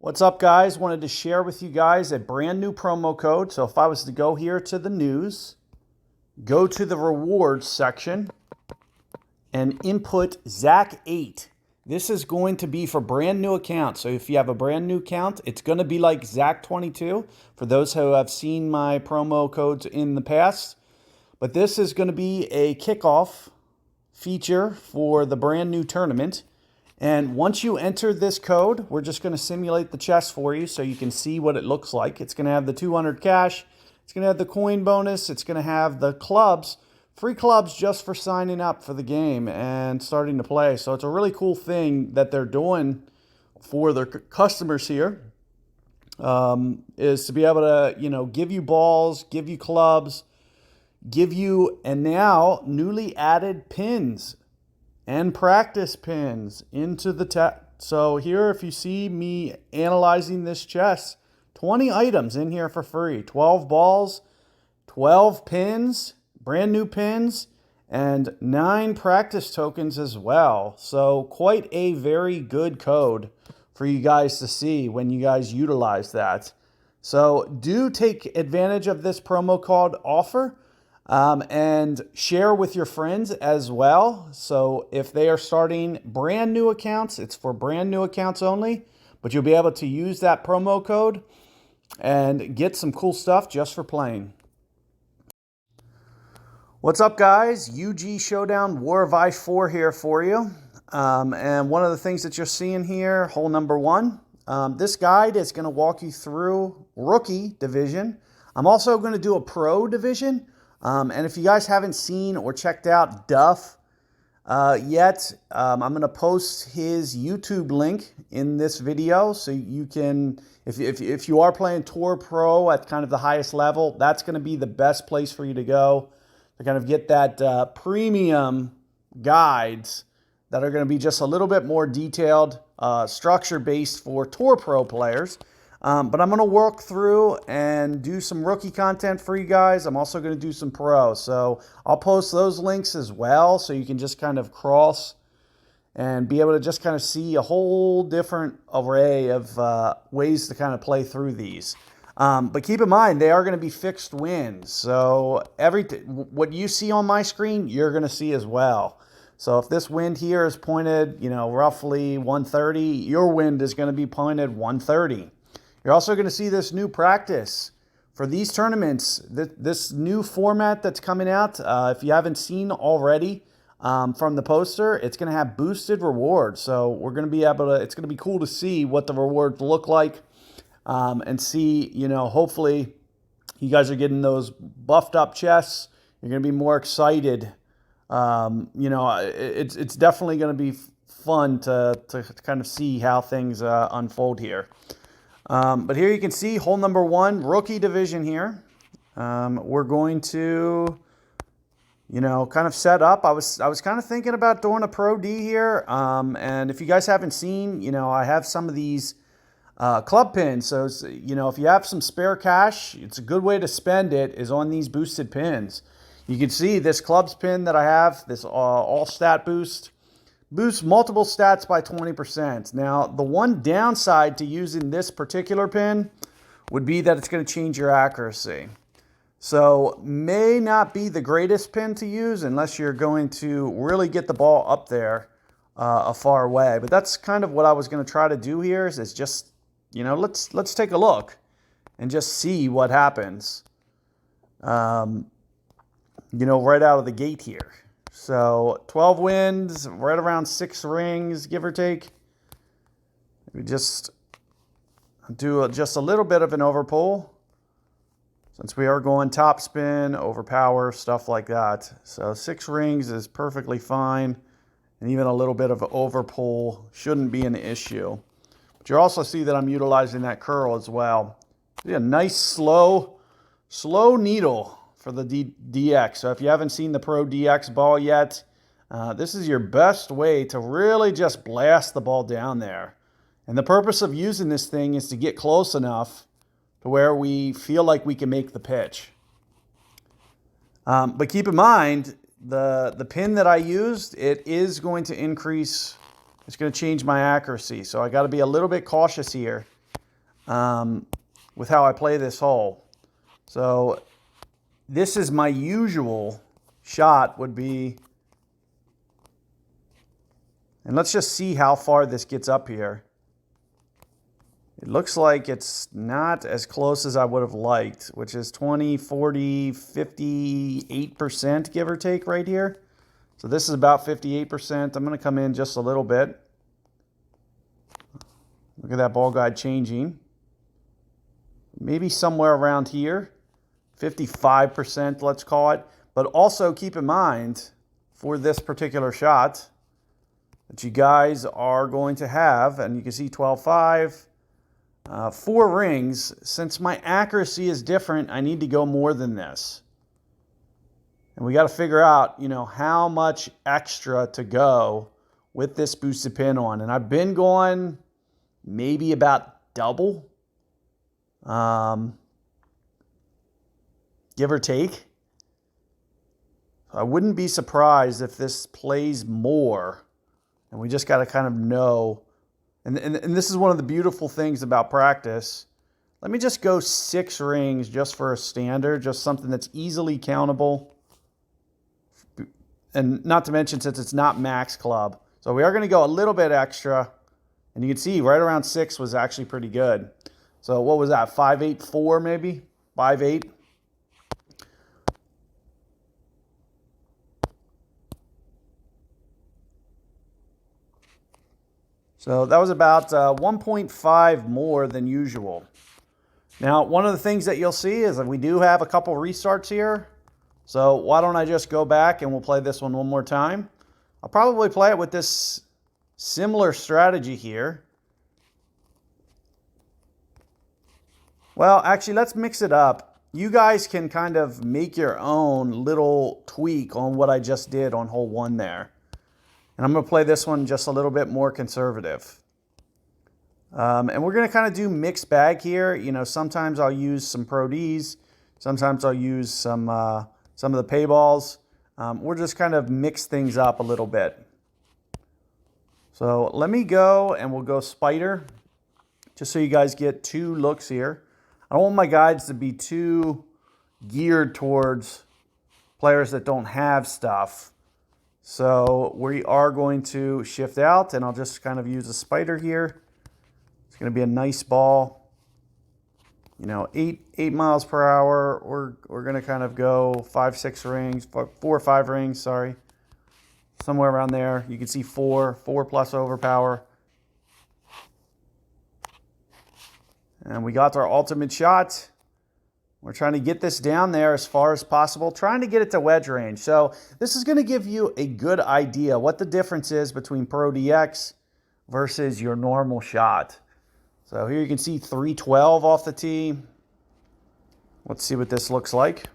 What's up, guys? Wanted to share with you guys a brand new promo code. So if I was to go here to the news, go to the rewards section and input Zach8. This is going to be for brand new accounts. So if you have a brand new account, it's going to be like Zach22 for those who have seen my promo codes in the past. But this is going to be a kickoff feature for the brand new tournament. And once you enter this code, we're just going to simulate the chest for you so you can see what it looks like. It's going to have the 200 cash. It's going to have the coin bonus. It's going to have the clubs, free clubs just for signing up for the game and starting to play. So it's a really cool thing that they're doing for their customers here, is to be able to, give you balls, give you clubs, give you, and now newly added pins and practice pins into the So here, if you see me analyzing this chest, 20 items in here for free, 12 balls, 12 pins, brand new pins, and 9 practice tokens as well. So quite a very good code for you guys to see when you guys utilize that. So do take advantage of this promo code offer. And share with your friends as well. So if they are starting brand new accounts, it's for brand new accounts only, but you'll be able to use that promo code and get some cool stuff just for playing. What's up, guys? UG Showdown War of I-4 here for you. And one of the things that you're seeing here, hole number 1, this guide is going to walk you through rookie division. I'm also going to do a pro division. And if you guys haven't seen or checked out Duff yet, I'm going to post his YouTube link in this video. So you can, if you are playing Tour Pro at kind of the highest level, that's going to be the best place for you to go to kind of get that premium guides that are going to be just a little bit more detailed, structure-based for Tour Pro players. But I'm going to work through and do some rookie content for you guys. I'm also going to do some pro. So I'll post those links as well so you can just kind of cross and be able to just kind of see a whole different array of ways to kind of play through these. But keep in mind, they are going to be fixed wins. So what you see on my screen, you're going to see as well. So if this wind here is pointed, roughly 130, your wind is going to be pointed 130. You're also going to see this new practice for these tournaments, this new format that's coming out. If you haven't seen already from the poster, it's going to have boosted rewards. So we're going to be able to, it's going to be cool to see what the rewards look like and see, hopefully you guys are getting those buffed up chests. You're going to be more excited. It's definitely going to be fun to kind of see how things unfold here. But here you can see hole number 1, rookie division here. We're going to, kind of set up. I was kind of thinking about doing a Pro D here. And if you guys haven't seen, I have some of these club pins. So, if you have some spare cash, it's a good way to spend it is on these boosted pins. You can see this clubs pin that I have, this all stat boost. Boosts multiple stats by 20%. Now, the one downside to using this particular pin would be that it's going to change your accuracy. So, may not be the greatest pin to use unless you're going to really get the ball up there a far way. But that's kind of what I was going to try to do here is just, let's take a look and just see what happens, right out of the gate here. So 12 wins, right around 6 rings, give or take. We just do just a little bit of an overpull since we are going top spin, overpower, stuff like that. So 6 rings is perfectly fine. And even a little bit of overpull shouldn't be an issue. But you also see that I'm utilizing that curl as well. See a nice slow needle for the DX. So if you haven't seen the Pro DX ball yet, this is your best way to really just blast the ball down there. And the purpose of using this thing is to get close enough to where we feel like we can make the pitch. But keep in mind, the pin that I used, it is going to increase, it's going to change my accuracy. So I got to be a little bit cautious here with how I play this hole. So this is my usual shot would be, and let's just see how far this gets up here. It looks like it's not as close as I would have liked, which is 20, 40, 58%, give or take right here. So this is about 58%. I'm going to come in just a little bit. Look at that ball guide changing. Maybe somewhere around here, 55%, let's call it. But also keep in mind for this particular shot that you guys are going to have, and you can see 12.5, 4 rings. Since my accuracy is different, I need to go more than this. And we got to figure out, you know, how much extra to go with this boosted pin on. And I've been going maybe about double, give or take. I wouldn't be surprised if this plays more. And we just got to kind of know. And this is one of the beautiful things about practice. Let me just go 6 rings just for a standard, just something that's easily countable. And not to mention, since it's not max club. So we are going to go a little bit extra. And you can see right around 6 was actually pretty good. So what was that, 5.84 maybe? 5.8? So that was about 1.5 more than usual. Now, one of the things that you'll see is that we do have a couple restarts here. So why don't I just go back and we'll play this one more time. I'll probably play it with this similar strategy here. Well, actually, let's mix it up. You guys can kind of make your own little tweak on what I just did on hole 1 there. And I'm going to play this one just a little bit more conservative. And we're going to kind of do mixed bag here. You know, sometimes I'll use some Pro Ds. Sometimes I'll use some of the pay balls. We'll just kind of mix things up a little bit. So let me go and we'll go spider, just so you guys get 2 looks here. I don't want my guides to be too geared towards players that don't have stuff. So we are going to shift out, and I'll just kind of use a spider here. It's going to be a nice ball. You know, 8 miles per hour. We're going to kind of go 5, 6 rings, 4 or 5 rings, sorry. Somewhere around there. You can see 4 plus overpower. And we got our ultimate shot. We're trying to get this down there as far as possible, trying to get it to wedge range. So this is going to give you a good idea what the difference is between Pro DX versus your normal shot. So here you can see 312 off the tee. Let's see what this looks like.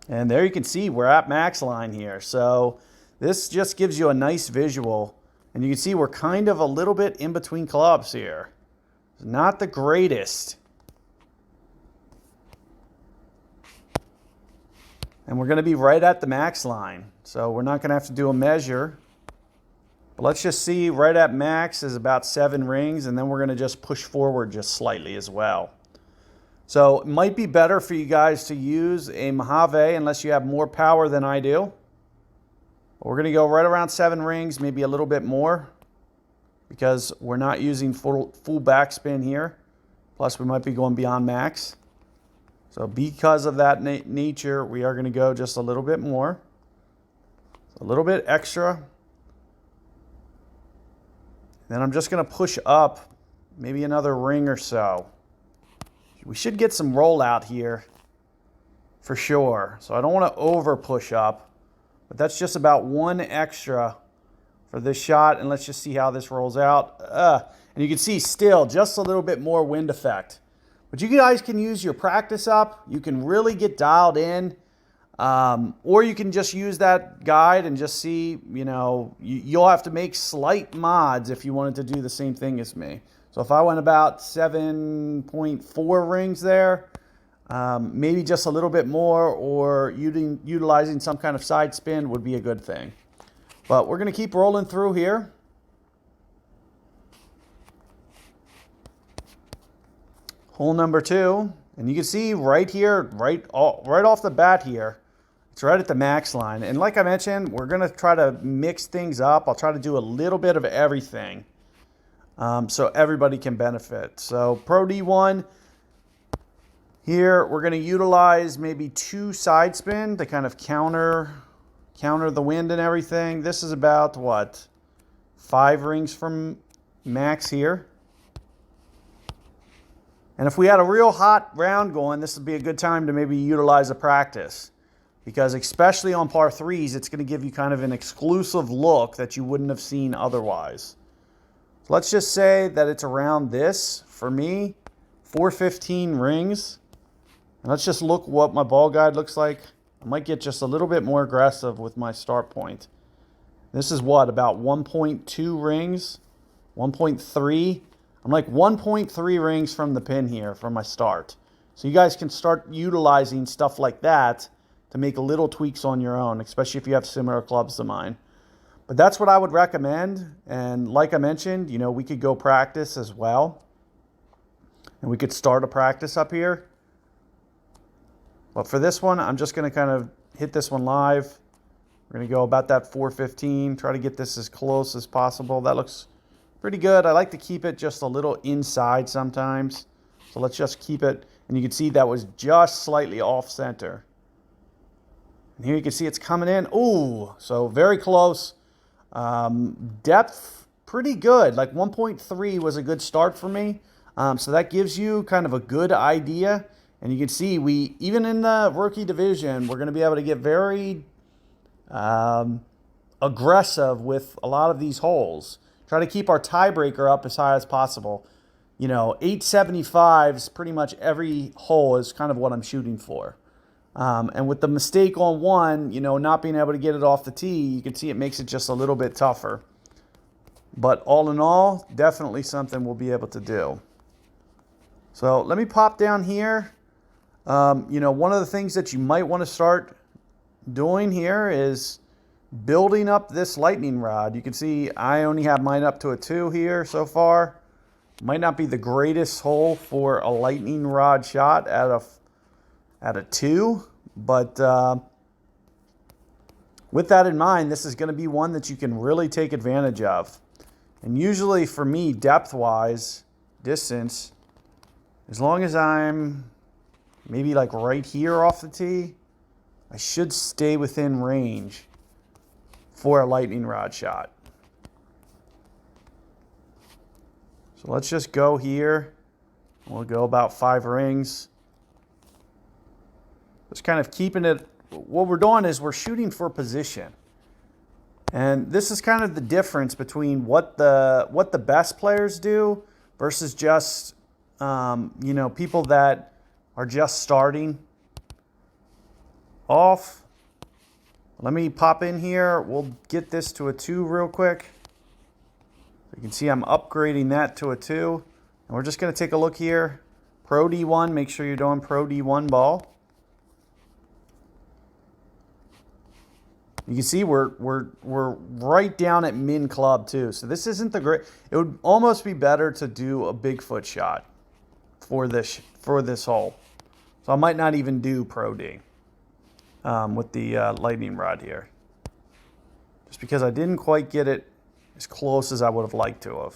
And there you can see we're at max line here. So this just gives you a nice visual. And you can see we're kind of a little bit in between clubs here. Not the greatest. And we're going to be right at the max line. So we're not going to have to do a measure. But let's just see, right at max is about 7 rings. And then we're going to just push forward just slightly as well. So it might be better for you guys to use a Mojave unless you have more power than I do. But we're going to go right around 7 rings, maybe a little bit more, because we're not using full backspin here. Plus, we might be going beyond max. So because of that nature, we are going to go just a little bit more. A little bit extra. Then I'm just going to push up maybe another ring or so. We should get some rollout here for sure. So I don't want to over push up, but that's just about 1 extra for this shot, and let's just see how this rolls out. And you can see still just a little bit more wind effect. But you guys can use your practice up. You can really get dialed in. Or you can just use that guide and just see, you know, you'll have to make slight mods if you wanted to do the same thing as me. So if I went about 7.4 rings there, maybe just a little bit more, or utilizing some kind of side spin would be a good thing. But we're going to keep rolling through here. Hole number 2, and you can see right here, right off the bat here, it's right at the max line. And like I mentioned, we're going to try to mix things up. I'll try to do a little bit of everything so everybody can benefit. So Pro D1, here we're going to utilize maybe 2 side spin to kind of counter the wind and everything. This is about, what, 5 rings from max here. And if we had a real hot round going, this would be a good time to maybe utilize a practice. Because especially on par 3s, it's going to give you kind of an exclusive look that you wouldn't have seen otherwise. So let's just say that it's around this, for me, 415 rings. And let's just look what my ball guide looks like. I might get just a little bit more aggressive with my start point. This is what, about 1.2 rings? 1.3? I'm like 1.3 rings from the pin here from my start. So you guys can start utilizing stuff like that to make little tweaks on your own, especially if you have similar clubs to mine. But that's what I would recommend. And like I mentioned, you know, we could go practice as well. And we could start a practice up here. But for this one, I'm just going to kind of hit this one live. We're going to go about that 415, try to get this as close as possible. That looks pretty good. I like to keep it just a little inside sometimes. So let's just keep it. And you can see that was just slightly off center. And here you can see it's coming in. Ooh, so very close. Depth, pretty good. Like 1.3 was a good start for me. So that gives you kind of a good idea. And you can see even in the rookie division, we're going to be able to get very aggressive with a lot of these holes. Try to keep our tiebreaker up as high as possible. You know, 875s, pretty much every hole is kind of what I'm shooting for. And with the mistake on one, you know, not being able to get it off the tee, you can see it makes it just a little bit tougher. But all in all, definitely something we'll be able to do. So let me pop down here. You know, one of the things that you might want to start doing here is building up this lightning rod. You can see I only have mine up to a 2 here so far. Might not be the greatest hole for a lightning rod shot at a 2, but with that in mind, this is going to be one that you can really take advantage of. And usually for me, depth-wise, distance, as long as I'm maybe like right here off the tee, I should stay within range for a lightning rod shot. So let's just go here. We'll go about 5 rings. Just kind of keeping it, what we're doing is we're shooting for position. And this is kind of the difference between what the best players do versus just, you know, people that are just starting off. Let me pop in here. We'll get this to a 2 real quick. You can see I'm upgrading that to a 2. And we're just going to take a look here. Pro D1, make sure you're doing Pro D1 ball. You can see we're right down at min club too. So this isn't the great. It would almost be better to do a Bigfoot shot for this hole. So I might not even do Pro D with the lightning rod here, just because I didn't quite get it as close as I would have liked to have.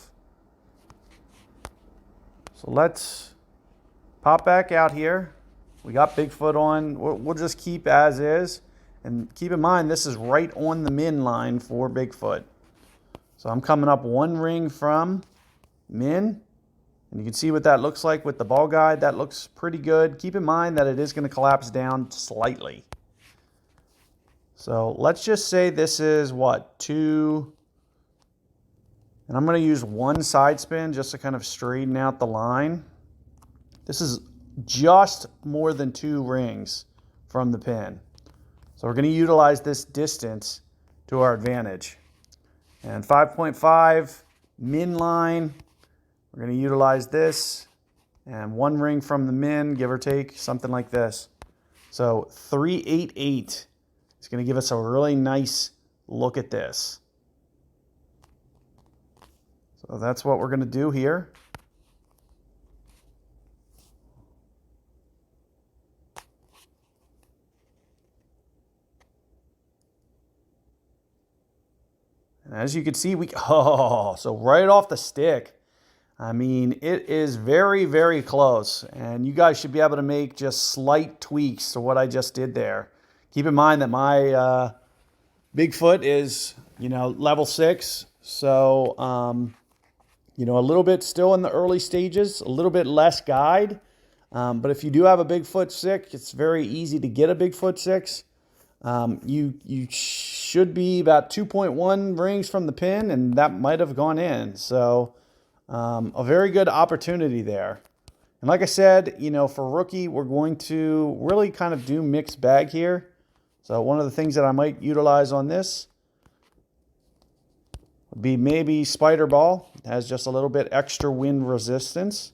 So let's pop back out here. We got Bigfoot on. We'll just keep as is. And keep in mind, this is right on the min line for Bigfoot. So I'm coming up 1 ring from min. And you can see what that looks like with the ball guide. That looks pretty good. Keep in mind that it is going to collapse down slightly. So let's just say this is what, 2. And I'm going to use 1 side spin just to kind of straighten out the line. This is just more than 2 rings from the pin. So we're going to utilize this distance to our advantage. And 5.5 min line, we're going to utilize this. And 1 ring from the min, give or take, something like this. So 388 is going to give us a really nice look at this. So that's what we're going to do here. As you can see, so right off the stick. I mean, it is very, very close, and you guys should be able to make just slight tweaks to what I just did there. Keep in mind that my Bigfoot is, level 6, so, a little bit still in the early stages, a little bit less guide, but if you do have a Bigfoot 6, it's very easy to get a Bigfoot 6. You should be about 2.1 rings from the pin, and that might have gone in, so... a very good opportunity there. And like I said, for rookie, we're going to really kind of do mixed bag here. So one of the things that I might utilize on this would be maybe Spider Ball. It has just a little bit extra wind resistance.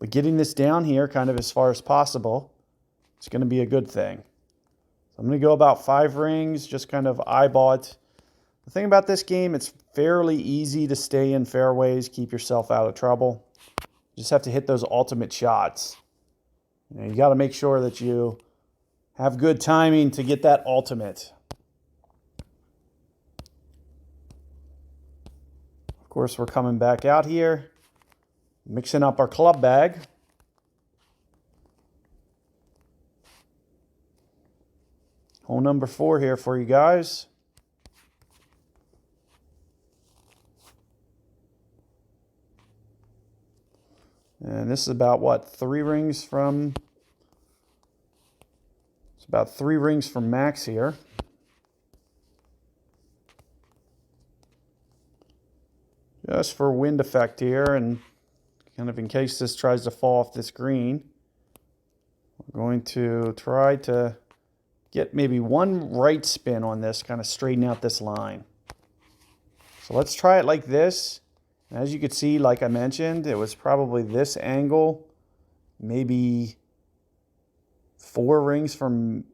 But getting this down here kind of as far as possible, it's going to be a good thing. So I'm going to go about 5 rings, just kind of eyeball it. The thing about this game, it's fairly easy to stay in fairways, keep yourself out of trouble. You just have to hit those ultimate shots. You got to make sure that you have good timing to get that ultimate. Of course, we're coming back out here, mixing up our club bag. Hole number 4 here for you guys. And this is about, what, 3 rings from... It's about 3 rings from max here. Just for wind effect here, and kind of in case this tries to fall off this green. We're going to try to get maybe one right spin on this, kind of straighten out this line. So let's try it like this. As you can see, like I mentioned, it was probably this angle, maybe 4 rings from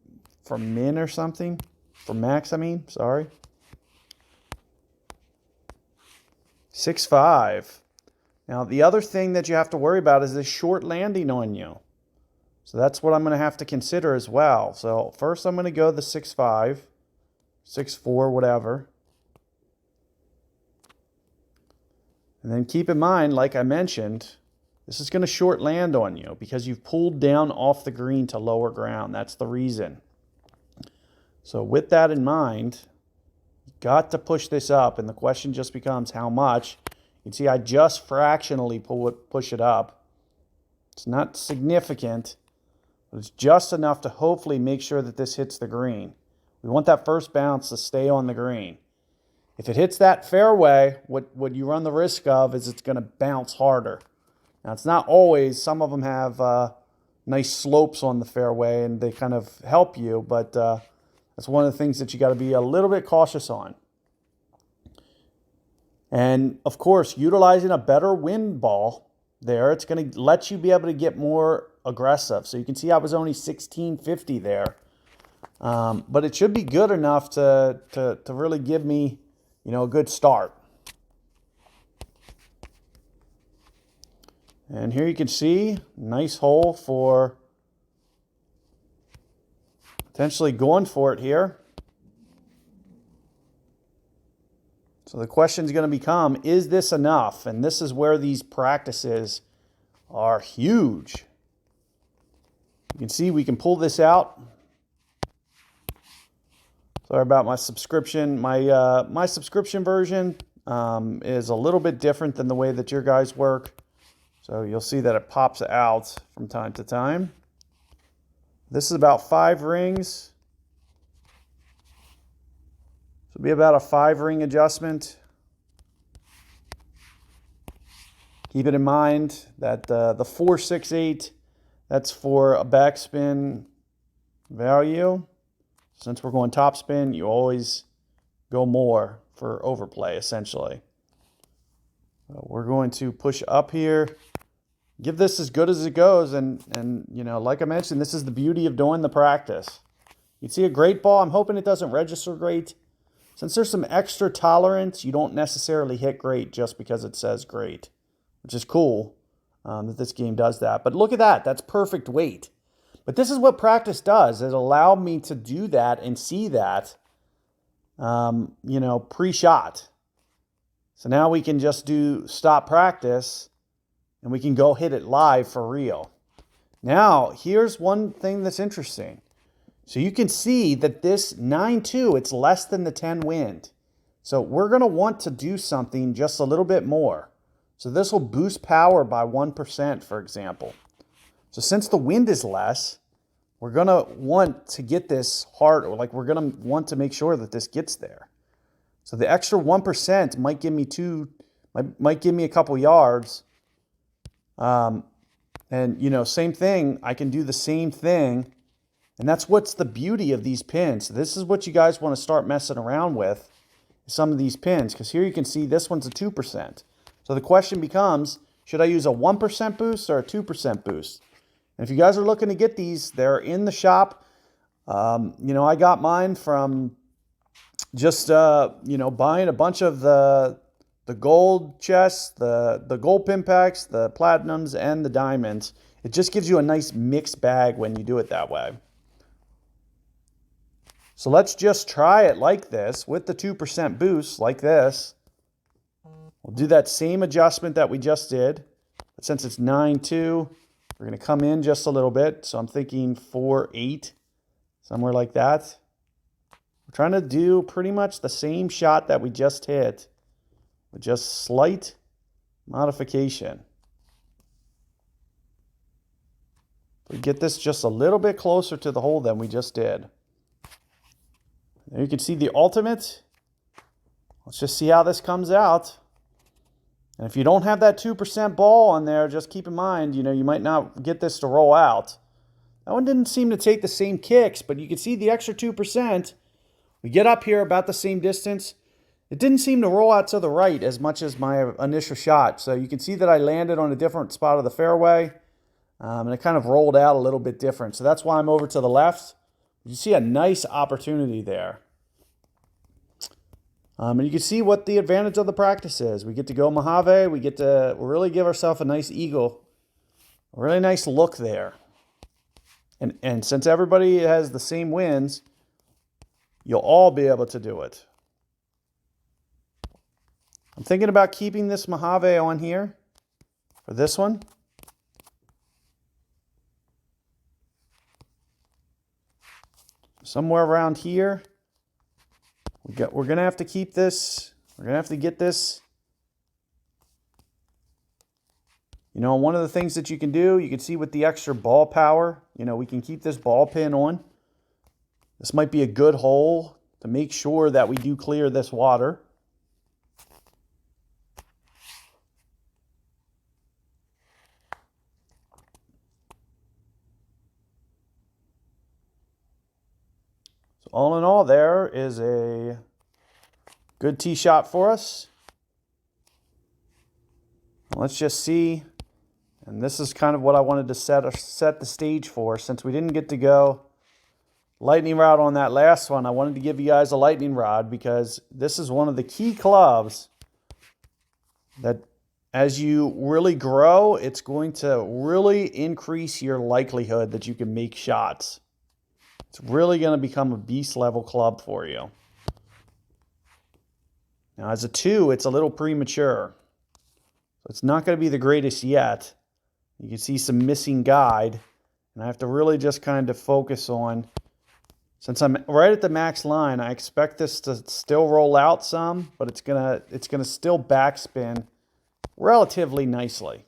min or something, from max, sorry. 6.5. Now, the other thing that you have to worry about is this short landing on you. So that's what I'm going to have to consider as well. So first I'm going to go the 6.5, 6.4, whatever. And then keep in mind, like I mentioned, this is going to short land on you because you've pulled down off the green to lower ground. That's the reason. So with that in mind, you've got to push this up, and the question just becomes how much. You can see I just fractionally push it up. It's not significant, but it's just enough to hopefully make sure that this hits the green. We want that first bounce to stay on the green. If it hits that fairway, what you run the risk of is it's going to bounce harder. Now, it's not always. Some of them have nice slopes on the fairway, and they kind of help you, but that's one of the things that you got to be a little bit cautious on. And, of course, utilizing a better wind ball there, it's going to let you be able to get more aggressive. So you can see I was only 1650 there. But it should be good enough to really give me, a good start. And here you can see, nice hole for potentially going for it here. So the question is going to become, is this enough? And this is where these practices are huge. You can see we can pull this out. Sorry about my subscription. My subscription version is a little bit different than the way that your guys work. So you'll see that it pops out from time to time. This is about 5 rings. So it'll be about a 5-ring adjustment. Keep it in mind that the 468, that's for a backspin value. Since we're going top spin, you always go more for overplay, essentially. We're going to push up here. Give this as good as it goes. And like I mentioned, this is the beauty of doing the practice. You see a great ball. I'm hoping it doesn't register great. Since there's some extra tolerance, you don't necessarily hit great just because it says great, which is cool that this game does that. But look at that. That's perfect weight. But this is what practice does. It allowed me to do that and see that. you know, pre-shot. So now we can just do stop practice and we can go hit it live for real. Now, here's one thing that's interesting. So you can see that this 9-2, it's less than the 10 wind. So we're going to want to do something just a little bit more. So this will boost power by 1%, for example. So since the wind is less, we're going to want to get this hard, or like we're going to want to make sure that this gets there. So the extra 1% might give me a couple yards. And, you know, same thing, I can do the same thing. And that's what's the beauty of these pins. This is what you guys want to start messing around with, some of these pins. Because here you can see this one's a 2%. So the question becomes, should I use a 1% boost or a 2% boost? And if you guys are looking to get these, they're in the shop. You know, I got mine from just, you know, buying a bunch of the gold chests, the gold pin packs, the platinums, and the diamonds. It just gives you a nice mixed bag when you do it that way. So let's just try it like this with the 2% boost like this. We'll do that same adjustment that we just did. But since it's 9-2, we're going to come in just a little bit. So I'm thinking 4-8, somewhere like that. We're trying to do pretty much the same shot that we just hit, with just slight modification. We get this just a little bit closer to the hole than we just did. There you can see the ultimate. Let's just see how this comes out. And if you don't have that 2% ball on there, just keep in mind, you know, you might not get this to roll out. That one didn't seem to take the same kicks, but you can see the extra 2%. We get up here about the same distance. It didn't seem to roll out to the right as much as my initial shot. So you can see that I landed on a different spot of the fairway. And it kind of rolled out a little bit different. So that's why I'm over to the left. You see a nice opportunity there. And you can see what the advantage of the practice is. We get to go Mojave. We get to really give ourselves a nice eagle. A really nice look there. And since everybody has the same wins, you'll all be able to do it. I'm thinking about keeping this Mojave on here for this one. Somewhere around here. We're going to have to keep this. We're going to have to get this. You know, one of the things that you can do, you can see with the extra ball power, you know, we can keep this ball pin on. This might be a good hole to make sure that we do clear this water. All in all, there is a good tee shot for us. Let's just see. And this is kind of what I wanted to set the stage for. Since we didn't get to go lightning rod on that last one, I wanted to give you guys a lightning rod because this is one of the key clubs that as you really grow, it's going to really increase your likelihood that you can make shots. It's really going to become a beast level club for you. Now, as a 2, it's a little premature. So it's not going to be the greatest yet. You can see some missing guide. And I have to really just kind of focus on, since I'm right at the max line, I expect this to still roll out some, but it's gonna still backspin relatively nicely.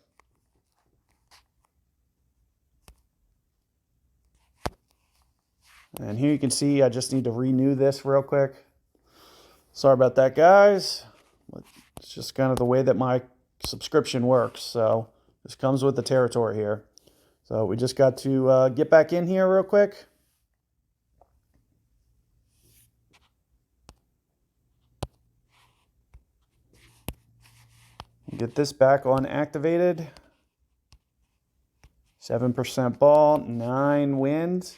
And here you can see I just need to renew this real quick. Sorry about that, guys. It's just kind of the way that my subscription works. So this comes with the territory here. So we just got to get back in here real quick. Get this back on activated. 7% ball, 9 wind.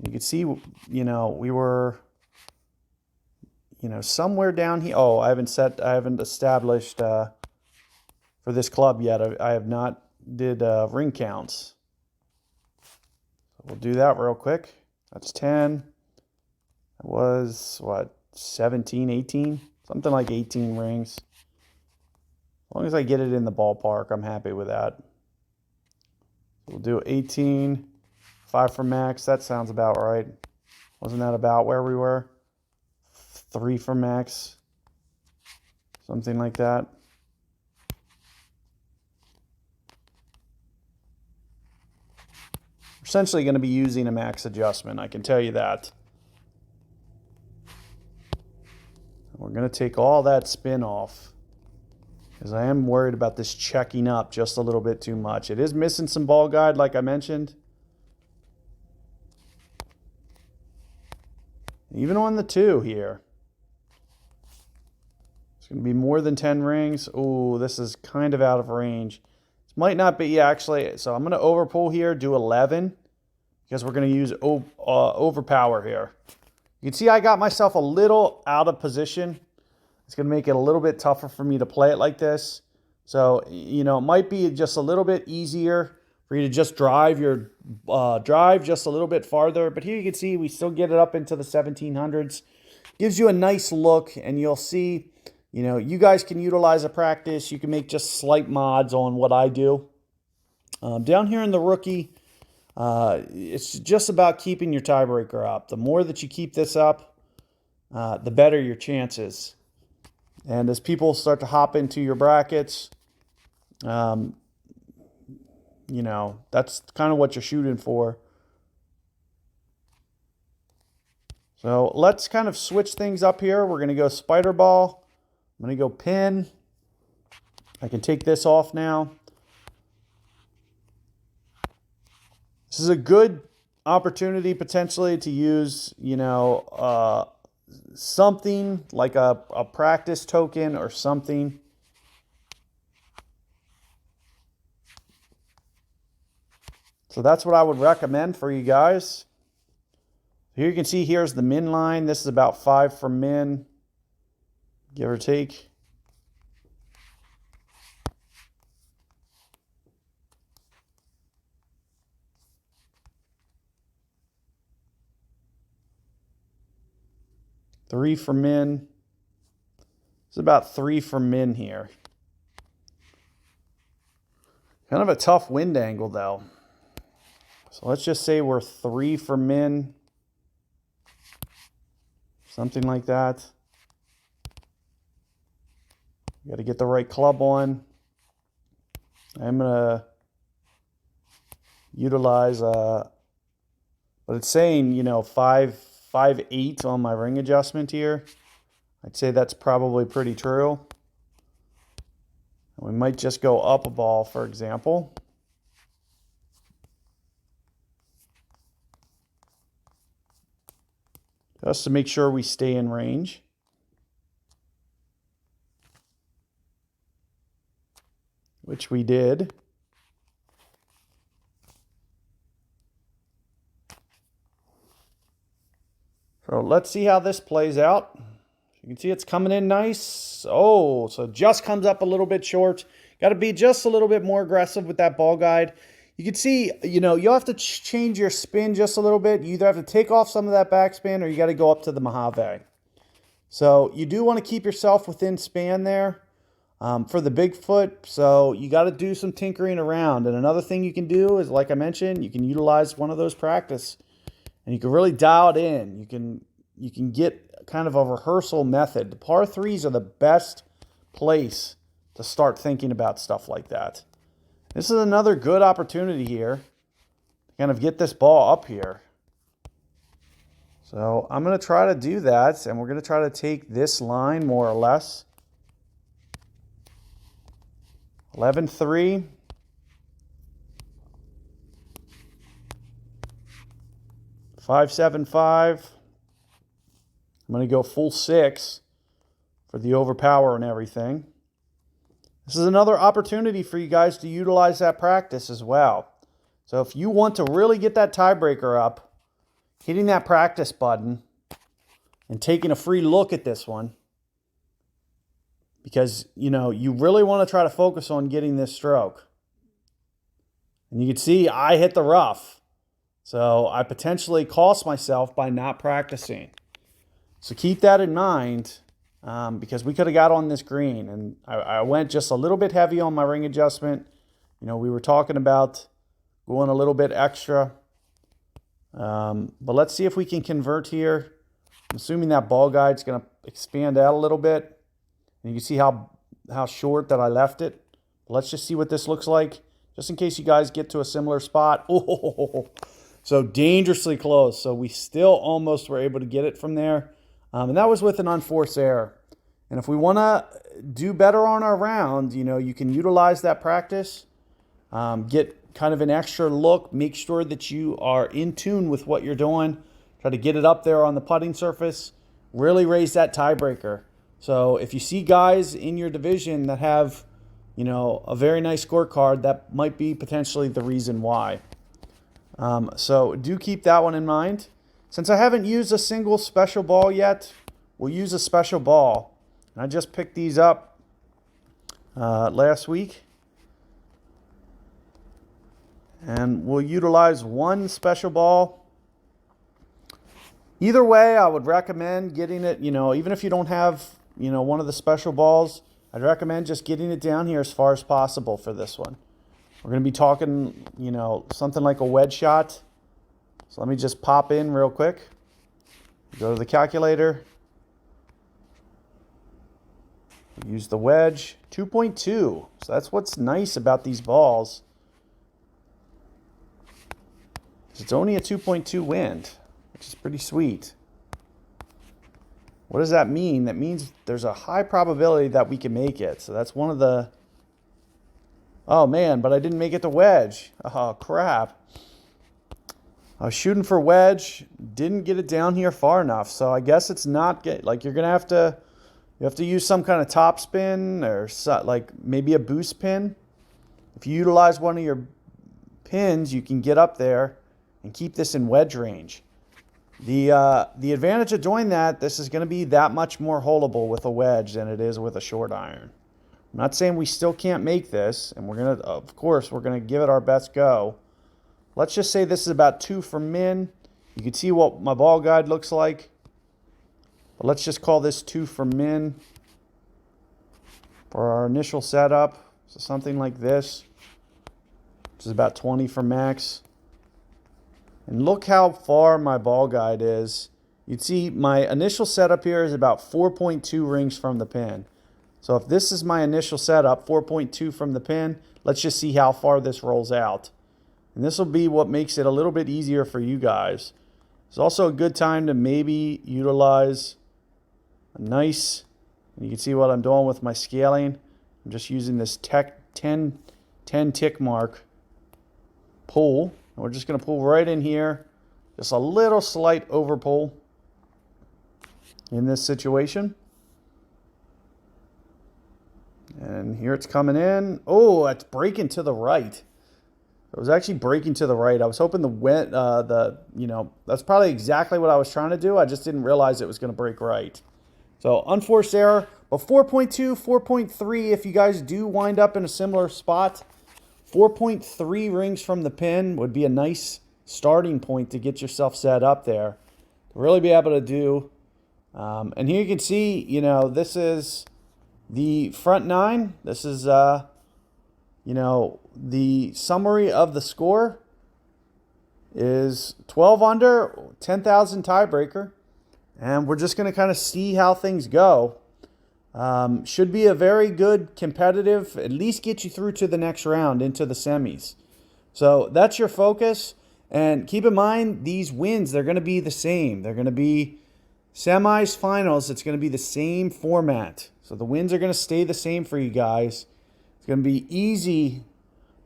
You can see, you know, we were, you know, somewhere down here. Oh, I haven't established for this club yet. I have not did ring counts. So we'll do that real quick. That's 10. That was what, 17, 18, something like 18 rings. As long as I get it in the ballpark, I'm happy with that. We'll do 18, 5 for max. That sounds about right. Wasn't that about where we were? 3 for max. Something like that. We're essentially going to be using a max adjustment, I can tell you that. We're going to take all that spin off, because I am worried about this checking up just a little bit too much. It is missing some ball guide, like I mentioned. Even on the 2 here. It's going to be more than 10 rings. Ooh, this is kind of out of range. This might not be, yeah, actually. So I'm going to overpull here, do 11, because we're going to use overpower here. You can see I got myself a little out of position. It's going to make it a little bit tougher for me to play it like this. So, you know, it might be just a little bit easier for you to just drive just a little bit farther. But here you can see we still get it up into the 1700s. Gives you a nice look, and you'll see, you know, you guys can utilize a practice. You can make just slight mods on what I do. Down here in the rookie, it's just about keeping your tiebreaker up. The more that you keep this up, the better your chances. And as people start to hop into your brackets, you know, that's kind of what you're shooting for. So let's kind of switch things up here. We're going to go spider ball. I'm going to go pin. I can take this off now. This is a good opportunity potentially to use, you know, something like a practice token or something. So that's what I would recommend for you guys. Here you can see here's the min line. This is about 5 for min, give or take. Three for min. It's about 3 for min here. Kind of a tough wind angle though. So let's just say we're 3 for min. Something like that. You got to get the right club on. I'm going to utilize, but it's saying, you know, 5.8 on my ring adjustment here. I'd say that's probably pretty true. We might just go up a ball, for example. Just to make sure we stay in range. Which we did. So let's see how this plays out. You can see it's coming in nice. Oh, so it just comes up a little bit short. Got to be just a little bit more aggressive with that ball guide. You can see, you know, you'll have to change your spin just a little bit. You either have to take off some of that backspin or you got to go up to the Mojave. So you do want to keep yourself within span there for the Bigfoot. So you got to do some tinkering around. And another thing you can do is, like I mentioned, you can utilize one of those practice. And you can really dial it in. You can get kind of a rehearsal method. The par 3s are the best place to start thinking about stuff like that. This is another good opportunity here to kind of get this ball up here. So I'm going to try to do that, and we're going to try to take this line more or less. 11-3. Five, 7, 5. I'm going to go full 6 for the overpower and everything. This is another opportunity for you guys to utilize that practice as well. So if you want to really get that tiebreaker up, hitting that practice button and taking a free look at this one, because, you know, you really want to try to focus on getting this stroke. And you can see I hit the rough. So I potentially cost myself by not practicing. So keep that in mind, because we could have got on this green. And I went just a little bit heavy on my ring adjustment. You know, we were talking about going a little bit extra. But let's see if we can convert here. I'm assuming that ball guide's going to expand out a little bit. And you can see how short that I left it. Let's just see what this looks like, just in case you guys get to a similar spot. Oh, so dangerously close. So we still almost were able to get it from there. And that was with an unforced error. And if we want to do better on our round, you know, you can utilize that practice. Get kind of an extra look. Make sure that you are in tune with what you're doing. Try to get it up there on the putting surface. Really raise that tiebreaker. So if you see guys in your division that have, you know, a very nice scorecard, that might be potentially the reason why. So do keep that one in mind. Since I haven't used a single special ball yet, we'll use a special ball. And I just picked these up last week. And we'll utilize one special ball. Either way, I would recommend getting it, you know, even if you don't have, you know, one of the special balls, I'd recommend just getting it down here as far as possible for this one. We're going to be talking, you know, something like a wedge shot. So let me just pop in real quick. Go to the calculator. Use the wedge. 2.2. So that's what's nice about these balls. It's only a 2.2 wind, which is pretty sweet. What does that mean? That means there's a high probability that we can make it. So that's one of the... Oh, man, but I didn't make it to wedge. Oh, crap. I was shooting for wedge, didn't get it down here far enough. So I guess it's not... Like, you're going to have to... You have to use some kind of top spin or like maybe a boost pin. If you utilize one of your pins, you can get up there and keep this in wedge range. The advantage of doing that, this is going to be that much more holeable with a wedge than it is with a short iron. I'm not saying we still can't make this, and we're going to, of course, we're going to give it our best go. Let's just say this is about 2 for min. You can see what my ball guide looks like. But let's just call this 2 for min for our initial setup. So something like this, which is about 20 for max. And look how far my ball guide is. You'd see my initial setup here is about 4.2 rings from the pin. So if this is my initial setup, 4.2 from the pin, let's just see how far this rolls out. And this will be what makes it a little bit easier for you guys. It's also a good time to maybe utilize a nice, you can see what I'm doing with my scaling. I'm just using this 10 tick mark pull. And we're just going to pull right in here. Just a little slight over pull in this situation. And here it's coming in. Oh, it's breaking to the right. It was actually breaking to the right. I was hoping that's probably exactly what I was trying to do. I just didn't realize it was going to break right. So unforced error, but 4.2, 4.3, if you guys do wind up in a similar spot, 4.3 rings from the pin would be a nice starting point to get yourself set up there. To really be able to do. And here you can see, you know, this is the front 9. This is, you know, the summary of the score is 12 under, 10,000 tiebreaker. And we're just going to kind of see how things go. Should be a very good competitive, at least get you through to the next round into the semis. So that's your focus. And keep in mind, these wins, they're going to be the same. They're going to be semis, finals. It's going to be the same format. So the wins are going to stay the same for you guys. It's going to be easy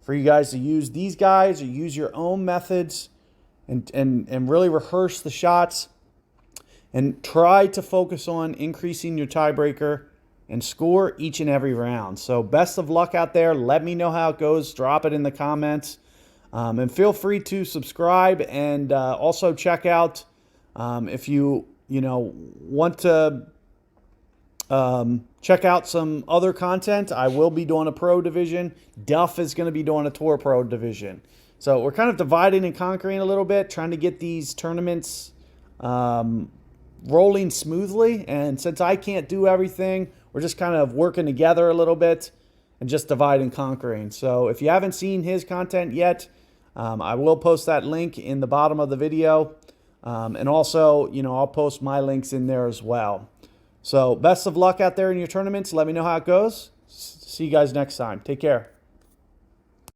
for you guys to use these guys or use your own methods and really rehearse the shots. And try to focus on increasing your tiebreaker and score each and every round. So best of luck out there. Let me know how it goes. Drop it in the comments. And feel free to subscribe and also check out if you want to check out some other content. I will be doing a pro division. Duff is going to be doing a tour pro division. So we're kind of dividing and conquering a little bit, trying to get these tournaments rolling smoothly. And since I can't do everything, we're just kind of working together a little bit and just divide and conquering. So if you haven't seen his content yet, I will post that link in the bottom of the video. And also, I'll post my links in there as well. So best of luck out there in your tournaments. Let me know how it goes. See you guys next time. Take care.